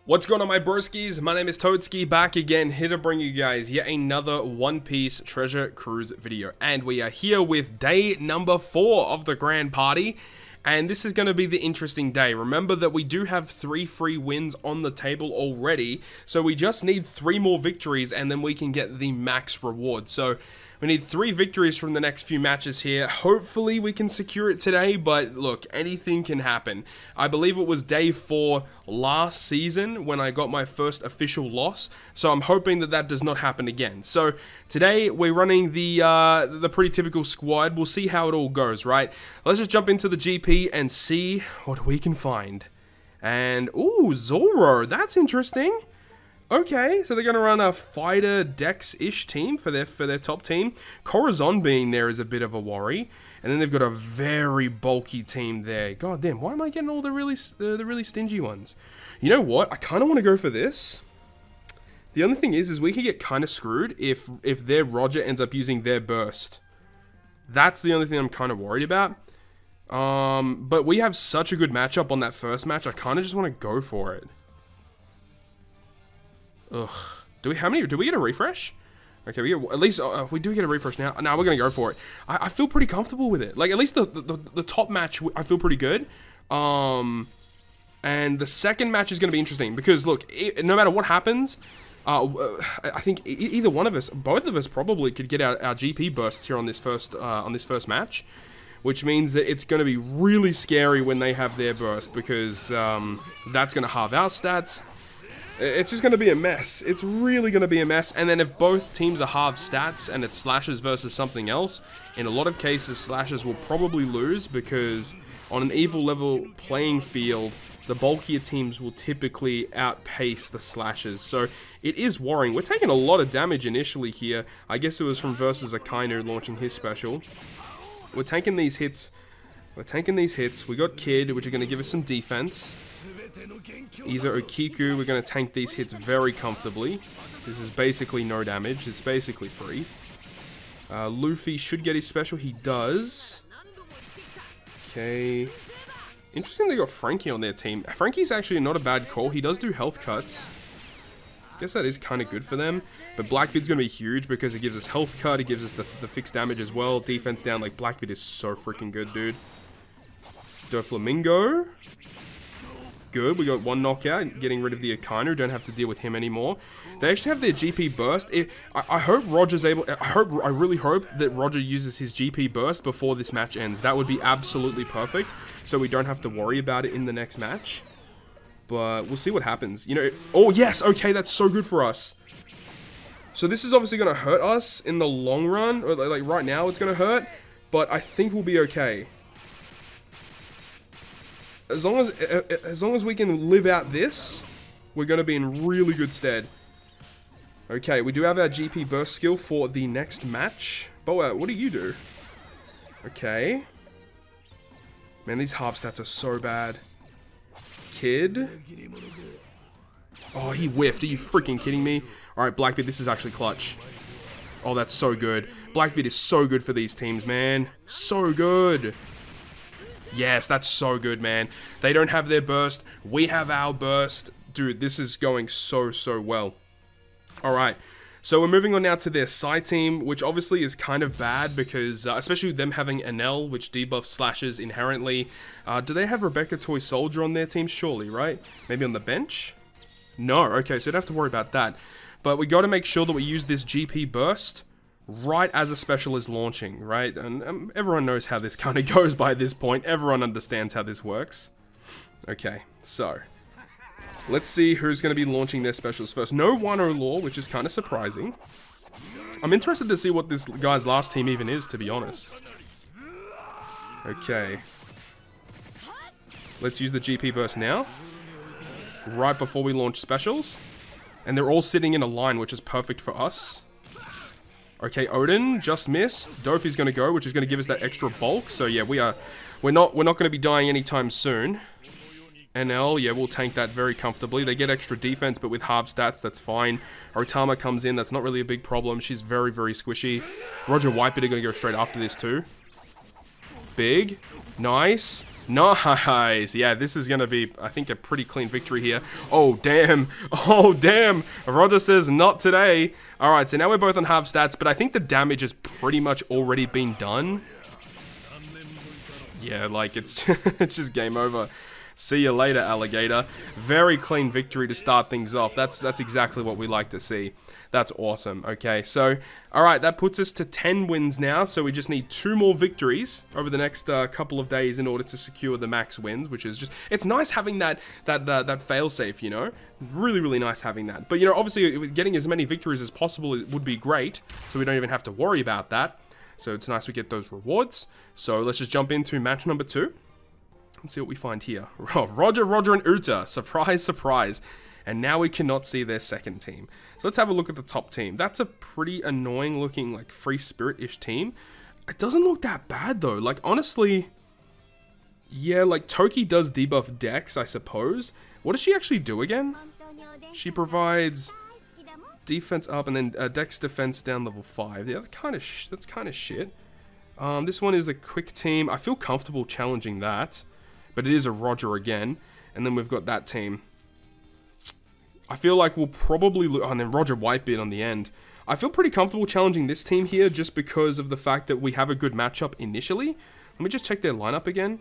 What's going on, my broskies? My name is Toadski, back again, here to bring you guys yet another One Piece Treasure Cruise video. And we are here with day number 4 of the Grand Party. And this is going to be the interesting day. Remember that we do have 3 free wins on the table already. So we just need 3 more victories and then we can get the max reward. So we need 3 victories from the next few matches here. Hopefully we can secure it today, but look, anything can happen. I believe it was day 4 last season when I got my first official loss, so I'm hoping that that does not happen again. So today we're running the pretty typical squad. We'll see how it all goes, right? Let's just jump into the GP and see what we can find. And ooh, Zoro, that's interesting. Okay, so they're going to run a fighter Dex-ish team for their top team. Corazon being there is a bit of a worry. And then they've got a very bulky team there. God damn, why am I getting all the really stingy ones? You know what? I kind of want to go for this. The only thing is we could get kind of screwed if their Roger ends up using their burst. That's the only thing I'm kind of worried about. But we have such a good matchup on that first match, I kind of just want to go for it. Ugh. Do we get a refresh? Okay, we get, at least we do get a refresh now. Now we're gonna go for it. I feel pretty comfortable with it. Like, at least the top match, I feel pretty good. And the second match is gonna be interesting because look, no matter what happens, I think either one of us, both of us probably could get our GP bursts here on this first match, which means that it's gonna be really scary when they have their burst because that's gonna halve our stats. It's just going to be a mess. It's really going to be a mess. And then if both teams are half stats and it's Slashes versus something else, in a lot of cases, Slashes will probably lose because on an evil level playing field, the bulkier teams will typically outpace the Slashes. So it is worrying. We're taking a lot of damage initially here. I guess it was from versus Akainu launching his special. We're taking these hits. We got Kid, which are going to give us some defense. Izo Okiku, we're going to tank these hits very comfortably. This is basically no damage. It's basically free. Luffy should get his special. He does. Okay. Interesting they got Frankie on their team. Frankie's actually not a bad call. He does do health cuts. Guess that is kind of good for them. But Blackbeard's going to be huge because it gives us health cut. It gives us the fixed damage as well. Defense down. Like, Blackbeard is so freaking good, dude. Doflamingo. Good, we got 1 knockout, getting rid of the Akainu, don't have to deal with him anymore. They actually have their GP burst. I hope Roger's able, I really hope that Roger uses his GP burst before this match ends. That would be absolutely perfect, so we don't have to worry about it in the next match. But we'll see what happens. You know, oh yes, okay, that's so good for us. So this is obviously going to hurt us in the long run, or like right now it's going to hurt, but I think we'll be okay. As long as we can live out this, we're going to be in really good stead. Okay, we do have our GP burst skill for the next match. Boa, what do you do? Okay. Man, these half stats are so bad. Kid. Oh, he whiffed. Are you freaking kidding me? Alright, Blackbeard, this is actually clutch. Oh, that's so good. Blackbeard is so good for these teams, man. So good. Yes, that's so good, man. They don't have their burst. We have our burst. Dude, this is going so well. Alright, so we're moving on now to their side team, which obviously is kind of bad because, especially them having Enel, which debuffs Slashes inherently. Do they have Rebecca Toy Soldier on their team? Surely, right? Maybe on the bench? No, okay, so you don't have to worry about that. But we got to make sure that we use this GP burst right as a special is launching, right? And everyone knows how this kind of goes by this point. Everyone understands how this works. Okay, so let's see who's going to be launching their specials first. No Wano Law, which is kind of surprising. I'm interested to see what this guy's last team even is, to be honest. Okay. Let's use the GP burst now. Right before we launch specials. And they're all sitting in a line, which is perfect for us. Okay, Odin just missed. Dofi's going to go, which is going to give us that extra bulk. So yeah, we're not going to be dying anytime soon. NL, yeah, we'll tank that very comfortably. They get extra defense, but with half stats, that's fine. Otama comes in, that's not really a big problem. She's very squishy. Roger Whitebeard are going to go straight after this too. Big, nice. Nice. Yeah, this is going to be, I think, a pretty clean victory here. Oh, damn. Oh, damn. Roger says not today. All right, so now we're both on half stats, but I think the damage has pretty much already been done. Yeah, like, it's, it's just game over. See you later, alligator. Very clean victory to start things off. That's exactly what we like to see. That's awesome. Okay, so, all right, that puts us to 10 wins now. So we just need 2 more victories over the next couple of days in order to secure the max wins, which is just, it's nice having that fail-safe, you know? Really, really nice having that. But, you know, obviously, getting as many victories as possible would be great, so we don't even have to worry about that. So it's nice we get those rewards. So let's just jump into match number 2. Let's see what we find here. Oh, Roger, and Uta. Surprise, surprise. And now we cannot see their second team. So let's have a look at the top team. That's a pretty annoying looking, like, Free Spirit-ish team. It doesn't look that bad, though. Like, honestly, yeah, like, Toki does debuff Dex, I suppose. What does she actually do again? She provides defense up and then Dex defense down level 5. Yeah, that's kind of shit. This one is a quick team. I feel comfortable challenging that. But it is a Roger again. And then we've got that team. I feel like we'll probably... Oh, and then Roger Whitebeard on the end. I feel pretty comfortable challenging this team here just because of the fact that we have a good matchup initially. Let me just check their lineup again.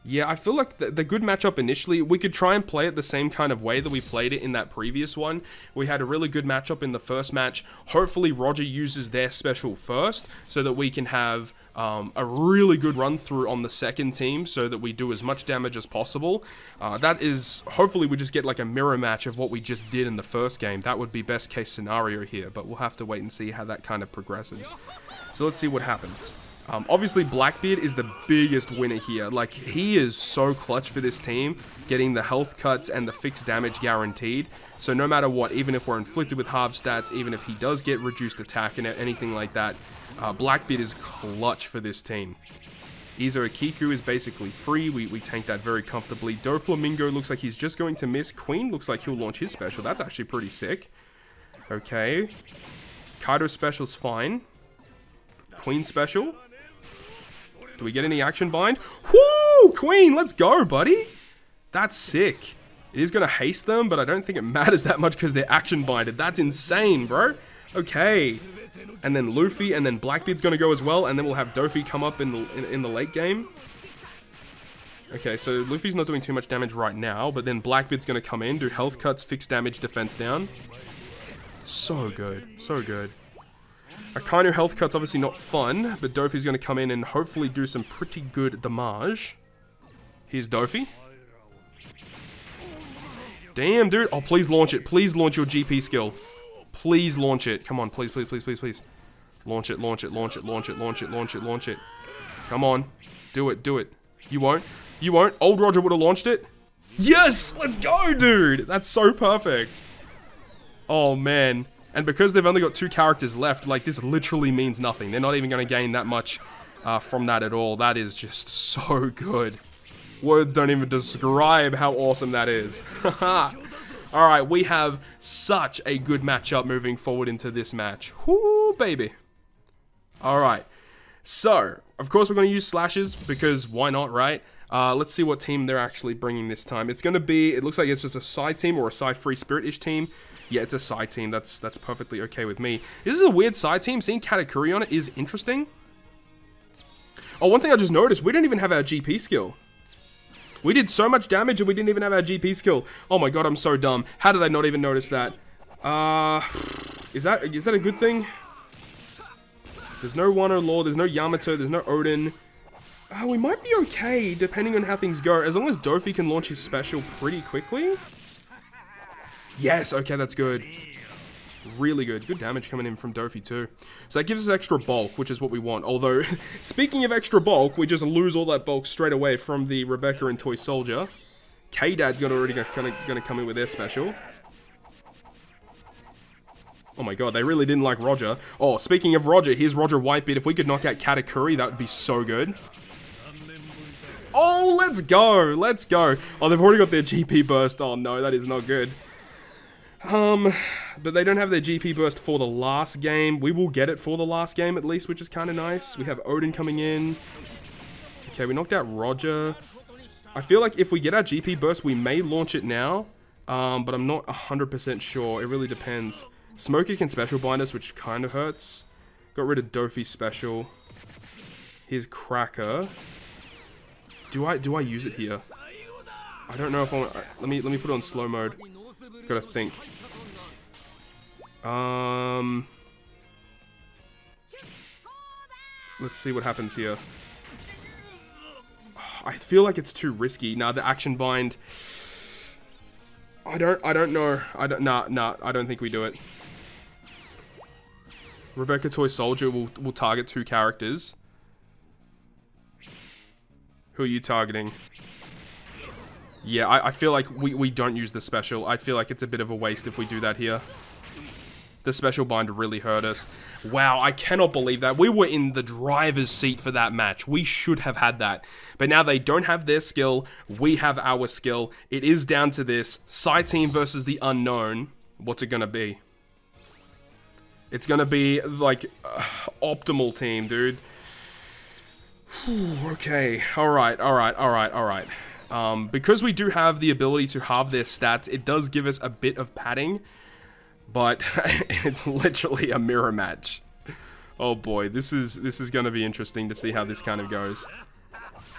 Yeah, I feel like the good matchup initially, we could try and play it the same kind of way that we played it in that previous one. We had a really good matchup in the first match. Hopefully Roger uses their special first so that we can have a really good run through on the second team so that we do as much damage as possible. That is, hopefully we just get like a mirror match of what we just did in the first game. That would be best case scenario here, but we'll have to wait and see how that kind of progresses. So let's see what happens. Obviously, Blackbeard is the biggest winner here. Like, he is so clutch for this team, getting the health cuts and the fixed damage guaranteed. So no matter what, even if we're inflicted with half stats, even if he does get reduced attack and anything like that, Blackbeard is clutch for this team. Izo Akiku is basically free. We tank that very comfortably. Doflamingo looks like he's just going to miss. Queen looks like he'll launch his special. That's actually pretty sick. Okay. Kaido special's fine. Queen special. Do we get any action bind? Whoo! Queen, let's go, buddy. That's sick. It is going to haste them, but I don't think it matters that much because they're action binded. That's insane, bro. Okay. And then Luffy and then Blackbeard's going to go as well. And then we'll have Dofi come up in the late game. Okay, so Luffy's not doing too much damage right now. But then Blackbeard's going to come in, do health cuts, fix damage, defense down. So good. So good. Akainu health cut's obviously not fun, but Dofi's going to come in and hopefully do some pretty good damage. Here's Dofi. Damn, dude. Oh, please launch it. Please launch your GP skill. Please launch it. Come on, please, please, please, please, please. Launch it, launch it, launch it, launch it, launch it, launch it, launch it. Come on. Do it, do it. You won't. You won't. Old Roger would have launched it. Yes! Let's go, dude! That's so perfect. Oh, man. And because they've only got 2 characters left, like, this literally means nothing. They're not even going to gain that much from that at all. That is just so good. Words don't even describe how awesome that is. Alright, we have such a good matchup moving forward into this match. Whoo, baby. Alright. So, of course we're going to use slashes, because why not, right? Let's see what team they're actually bringing this time. It's going to be, it looks like it's just a side team or a side Free Spirit-ish team. Yeah, it's a side team. That's perfectly okay with me. This is a weird side team. Seeing Katakuri on it is interesting. Oh, one thing I just noticed, we don't even have our GP skill. We did so much damage and we didn't even have our GP skill. Oh my god, I'm so dumb. How did I not even notice that? Is that a good thing? There's no Wano Law, there's no Yamato, there's no Odin. We might be okay, depending on how things go. As long as Dofi can launch his special pretty quickly. Yes, okay, that's good. Really good. Good damage coming in from Dofi too. So that gives us extra bulk, which is what we want. Although, speaking of extra bulk, we just lose all that bulk straight away from the Rebecca and Toy Soldier. K-Dad's already gonna come in with their special. Oh my god, they really didn't like Roger. Oh, speaking of Roger, here's Roger Whitebeard. If we could knock out Katakuri, that would be so good. Oh, let's go! Let's go! Oh, they've already got their GP burst. Oh no, that is not good. But they don't have their GP burst for the last game. We will get it for the last game at least, which is kind of nice. We have Odin coming in. Okay, we knocked out Roger. I feel like if we get our GP burst, we may launch it now. But I'm not 100% sure. It really depends. Smokey can special bind us, which kind of hurts. Got rid of Dofi's special. Here's Cracker. Do I use it here? I don't know if I want. Let me put it on slow mode. Gotta think. Let's see what happens here. I feel like it's too risky. Nah, the action bind. I don't know. Nah, I don't think we do it. Rebecca Toy Soldier will target 2 characters. Who are you targeting? Yeah, I feel like we don't use the special. I feel like it's a bit of a waste if we do that here. The special bind really hurt us. Wow, I cannot believe that. We were in the driver's seat for that match. We should have had that. But now they don't have their skill. We have our skill. It is down to this. Psy Team versus the Unknown. What's it going to be? It's going to be, like, optimal team, dude. Whew, okay. Alright. Because we do have the ability to halve their stats, it does give us a bit of padding. But it's literally a mirror match. Oh boy, this is going to be interesting to see how this kind of goes.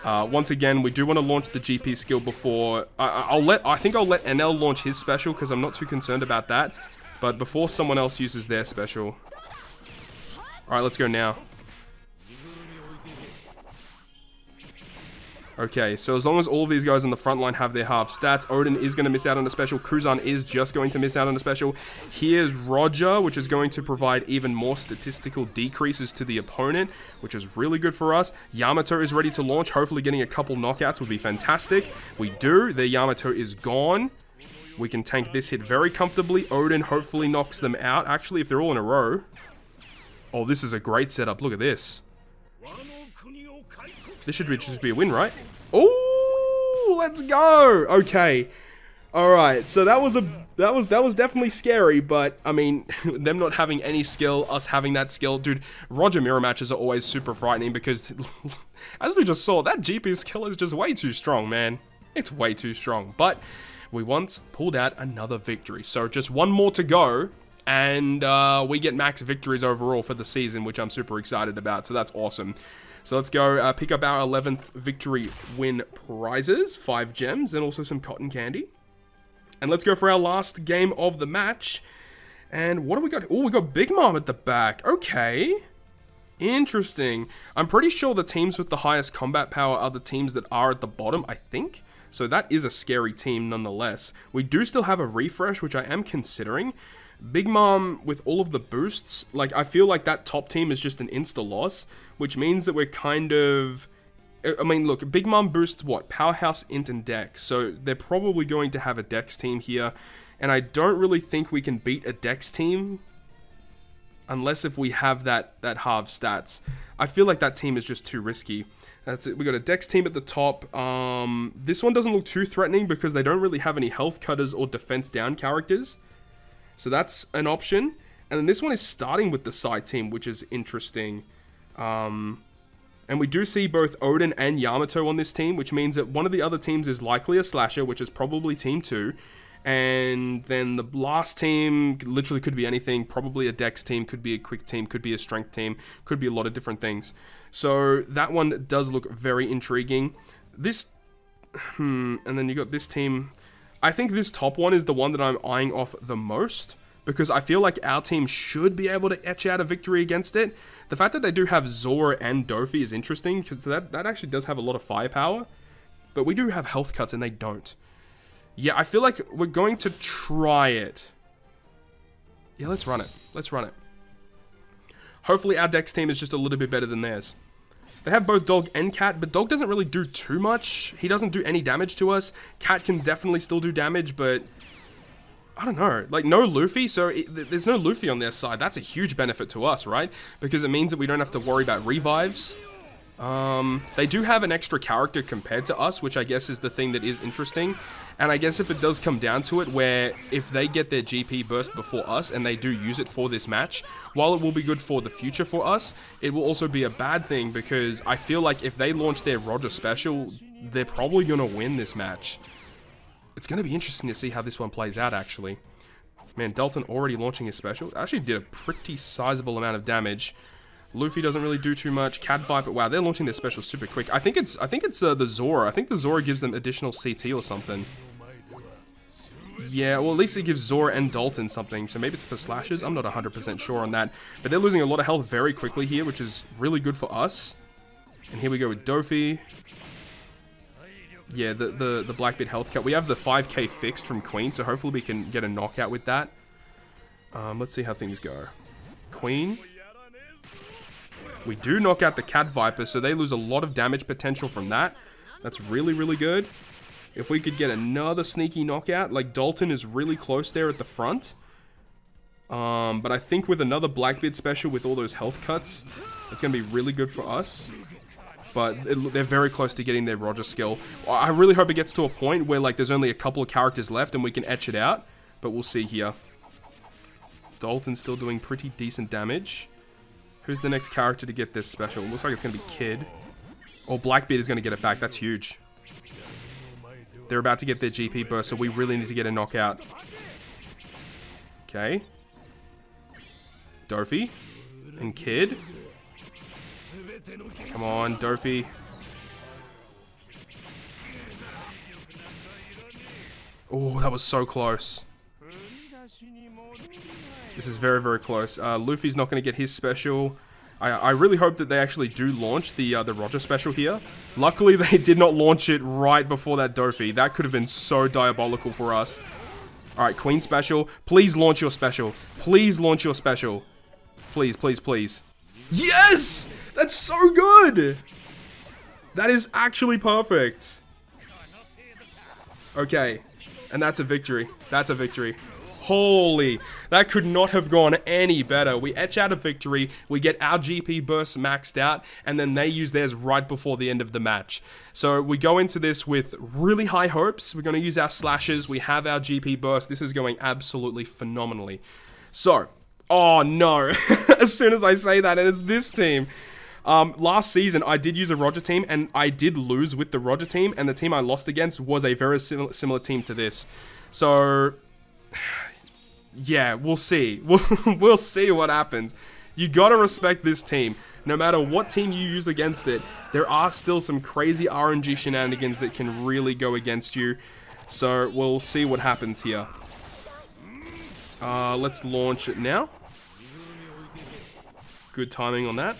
Once again, we do want to launch the GP skill before. I think I'll let NL launch his special because I'm not too concerned about that. But before someone else uses their special. All right, let's go now. Okay, so as long as all of these guys on the front line have their half stats, Odin is going to miss out on a special, Kuzan is just going to miss out on a special. Here's Roger, which is going to provide even more statistical decreases to the opponent, which is really good for us. Yamato is ready to launch, hopefully getting a couple knockouts would be fantastic. We do, their Yamato is gone. We can tank this hit very comfortably. Odin hopefully knocks them out. Actually, if they're all in a row. Oh, this is a great setup, look at this. This should just be a win, right? Oh, let's go. Okay. All right. So that was definitely scary, but I mean, them not having any skill, us having that skill, dude. Roger mirror matches are always super frightening because, as we just saw, that GP skill is just way too strong, man. It's way too strong. But we once pulled out another victory, so just one more to go. And we get max victories overall for the season, which I'm super excited about. So that's awesome. So let's go pick up our 11th victory win prizes, 5 gems, and also some cotton candy. And let's go for our last game of the match. And what do we got? Oh, we got Big Mom at the back. Okay. Interesting. I'm pretty sure the teams with the highest combat power are the teams that are at the bottom, I think. So that is a scary team nonetheless. We do still have a refresh, which I am considering. Big Mom, with all of the boosts, like, I feel like that top team is just an insta-loss, which means that we're kind of... I mean, look, Big Mom boosts, what? Powerhouse, Int, and Dex, so they're probably going to have a Dex team here, and I don't really think we can beat a Dex team unless if we have that halved stats. I feel like that team is just too risky. That's it. We got a Dex team at the top. This one doesn't look too threatening because they don't really have any health cutters or defense down characters. So that's an option. And then this one is starting with the side team, which is interesting. And we do see both Odin and Yamato on this team, which means that one of the other teams is likely a slasher, which is probably team 2. And then the last team literally could be anything. Probably a Dex team, could be a quick team, could be a strength team, could be a lot of different things. So that one does look very intriguing. This, and then you got this team. I think this top one is the one that I'm eyeing off the most, because I feel like our team should be able to etch out a victory against it. The fact that they do have Zora and Dofi is interesting, because that actually does have a lot of firepower. But we do have health cuts and they don't. Yeah, I feel like we're going to try it. Yeah, let's run it. Let's run it. Hopefully our Dex team is just a little bit better than theirs. They have both Dog and Cat, but Dog doesn't really do too much. He doesn't do any damage to us. Cat can definitely still do damage, but I don't know. Like, no Luffy, so there's no Luffy on their side. That's a huge benefit to us, right? Because it means that we don't have to worry about revives. They do have an extra character compared to us, which I guess is the thing that is interesting. And I guess if it does come down to it, where if they get their GP burst before us and they do use it for this match, while it will be good for the future for us, it will also be a bad thing, because I feel like if they launch their Roger special they're probably going to win this match. It's going to be interesting to see how this one plays out, actually. Man, Dalton already launching his special. Actually did a pretty sizable amount of damage. Luffy doesn't really do too much. Cat Viper, wow, they're launching their special super quick. I think it's the Zora. I think the Zora gives them additional CT or something. Yeah, well, at least it gives Zora and Dalton something. So maybe it's for slashes. I'm not 100% sure on that. But they're losing a lot of health very quickly here, which is really good for us. And here we go with Dofi. Yeah, the Blackbeard health cut. We have the 5k fixed from Queen, so hopefully we can get a knockout with that. Let's see how things go. Queen. We do knock out the Cat Viper, so they lose a lot of damage potential from that. That's really, really good. If we could get another sneaky knockout, like Dalton is really close there at the front. But I think with another Blackbeard special with all those health cuts, it's going to be really good for us. But they're very close to getting their Roger skill. I really hope it gets to a point where like there's only a couple of characters left and we can etch it out. But we'll see here. Dalton's still doing pretty decent damage. Who's the next character to get this special? Looks like it's going to be Kid. Or Blackbeard is going to get it back. That's huge. They're about to get their GP burst, so we really need to get a knockout. Okay. Dofi. And Kid. Come on, Dofi. Oh, that was so close. This is very, very close. Luffy's not going to get his special. I really hope that they actually do launch the Roger special here. Luckily, they did not launch it right before that Dofi. That could have been so diabolical for us. Alright, Queen special. Please launch your special. Please launch your special. Please, please, please. Yes! That's so good! That is actually perfect. Okay. And that's a victory. That's a victory. Holy, that could not have gone any better. We etch out a victory, we get our GP burst maxed out, and then they use theirs right before the end of the match. So we go into this with really high hopes. We're going to use our slashes. We have our GP burst. This is going absolutely phenomenally. So, oh no, as soon as I say that, and it's this team. Last season, I did use a Roger team, and I did lose with the Roger team, and the team I lost against was a very similar team to this. So, yeah, we'll see. We'll see what happens. You gotta respect this team. No matter what team you use against it, there are still some crazy RNG shenanigans that can really go against you. So, we'll see what happens here. Let's launch it now. Good timing on that.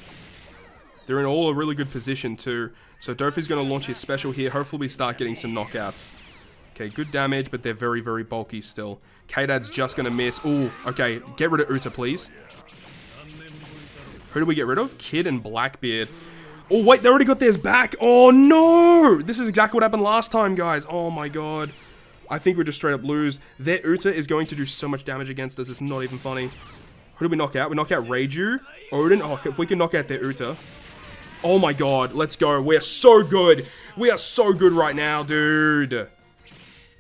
They're in all a really good position too. So Dofi's going to launch his special here. Hopefully we start getting some knockouts. Okay, good damage, but they're very, very bulky still. K-Dad's just going to miss. Ooh, okay. Get rid of Uta, please. Who do we get rid of? Kid and Blackbeard. Oh, wait, they already got theirs back. Oh, no. This is exactly what happened last time, guys. Oh, my God. I think we just straight up lose. Their Uta is going to do so much damage against us. It's not even funny. Who do we knock out? We knock out Reiju. Odin. Oh, if we can knock out their Uta. Oh, my God. Let's go. We're so good. We are so good right now, dude.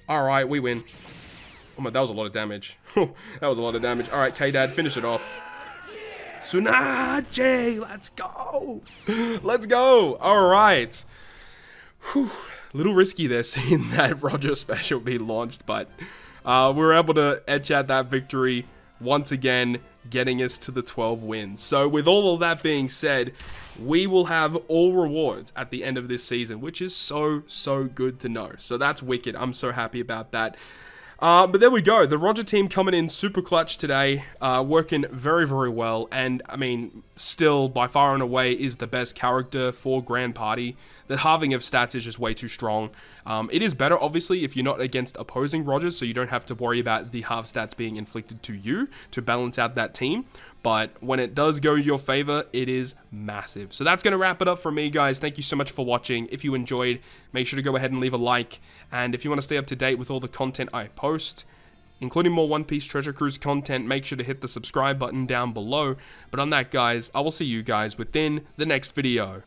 All right, we win. Oh, my, that was a lot of damage. That was a lot of damage. All right, K-Dad, finish it off. Tsunade, let's go. Let's go. All right. Whew. Little risky there seeing that Roger special be launched, but we were able to edge out that victory once again, getting us to the 12 wins. So with all of that being said, we will have all rewards at the end of this season, which is so, so good to know. So that's wicked. I'm so happy about that. But there we go. The Roger team coming in super clutch today, working very, very well. And, I mean, still, by far and away, is the best character for Grand Party. The halving of stats is just way too strong. It is better, obviously, if you're not against opposing Rogers, so you don't have to worry about the half stats being inflicted to you to balance out that team. But when it does go your favor, it is massive. So that's going to wrap it up for me, guys. Thank you so much for watching. If you enjoyed, make sure to go ahead and leave a like. And if you want to stay up to date with all the content I post, including more One Piece Treasure Cruise content, make sure to hit the subscribe button down below. But on that, guys, I will see you guys within the next video.